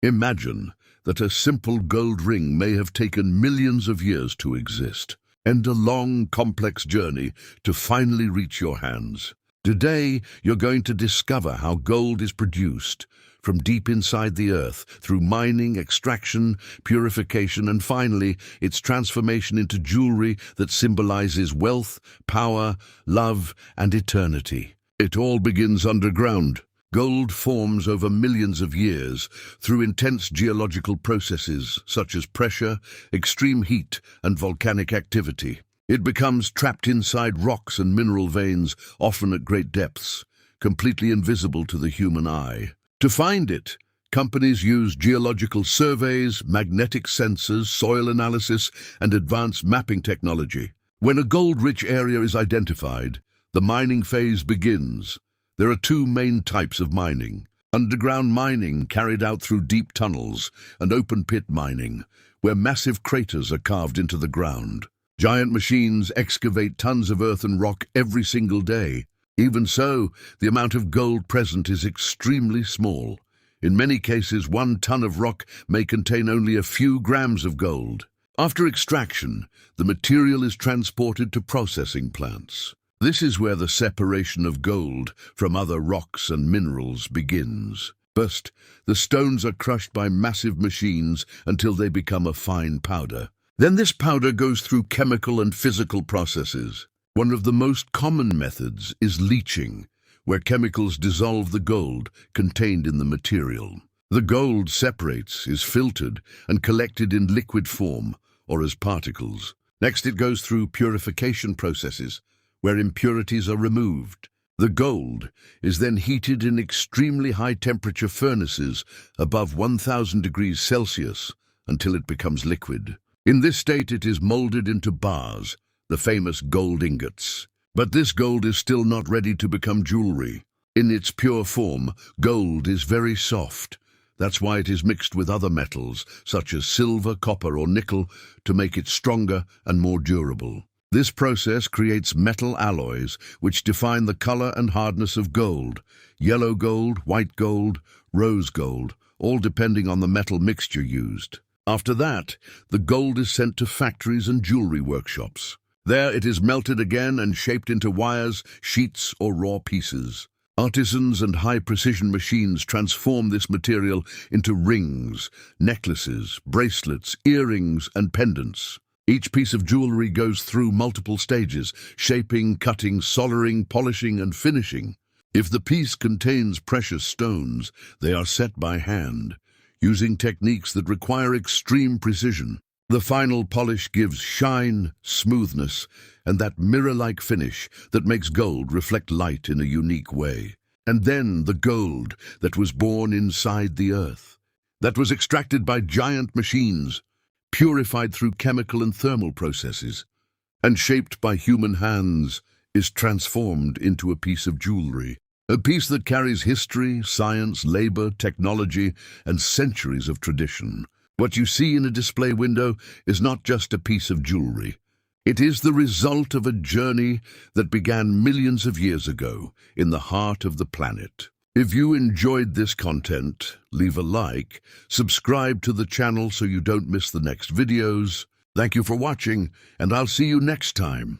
Imagine that a simple gold ring may have taken millions of years to exist, and a long, complex journey to finally reach your hands. Today, you're going to discover how gold is produced from deep inside the earth through mining, extraction, purification, and finally, its transformation into jewelry that symbolizes wealth, power, love, and eternity. It all begins underground. Gold forms over millions of years through intense geological processes such as pressure, extreme heat, and volcanic activity. It becomes trapped inside rocks and mineral veins, often at great depths, completely invisible to the human eye. To find it, companies use geological surveys, magnetic sensors, soil analysis, and advanced mapping technology. When a gold-rich area is identified, the mining phase begins. There are two main types of mining: underground mining carried out through deep tunnels, and open-pit mining, where massive craters are carved into the ground. Giant machines excavate tons of earth and rock every single day. Even so, the amount of gold present is extremely small. In many cases, 1 ton of rock may contain only a few grams of gold. After extraction, the material is transported to processing plants. This is where the separation of gold from other rocks and minerals begins. First, the stones are crushed by massive machines until they become a fine powder. Then this powder goes through chemical and physical processes. One of the most common methods is leaching, where chemicals dissolve the gold contained in the material. The gold separates, is filtered, and collected in liquid form, or as particles. Next, it goes through purification processes, where impurities are removed. The gold is then heated in extremely high-temperature furnaces above 1000 degrees Celsius until it becomes liquid. In this state, it is molded into bars, the famous gold ingots. But this gold is still not ready to become jewelry. In its pure form, gold is very soft. That's why it is mixed with other metals, such as silver, copper, or nickel, to make it stronger and more durable. This process creates metal alloys, which define the color and hardness of gold: yellow gold, white gold, rose gold, all depending on the metal mixture used. After that, the gold is sent to factories and jewelry workshops. There it is melted again and shaped into wires, sheets, or raw pieces. Artisans and high-precision machines transform this material into rings, necklaces, bracelets, earrings, and pendants. Each piece of jewelry goes through multiple stages: shaping, cutting, soldering, polishing, and finishing. If the piece contains precious stones, they are set by hand, using techniques that require extreme precision. The final polish gives shine, smoothness, and that mirror-like finish that makes gold reflect light in a unique way. And then the gold that was born inside the earth, that was extracted by giant machines, purified through chemical and thermal processes, and shaped by human hands, is transformed into a piece of jewelry. A piece that carries history, science, labor, technology, and centuries of tradition. What you see in a display window is not just a piece of jewelry. It is the result of a journey that began millions of years ago in the heart of the planet. If you enjoyed this content, leave a like, subscribe to the channel so you don't miss the next videos. Thank you for watching, and I'll see you next time.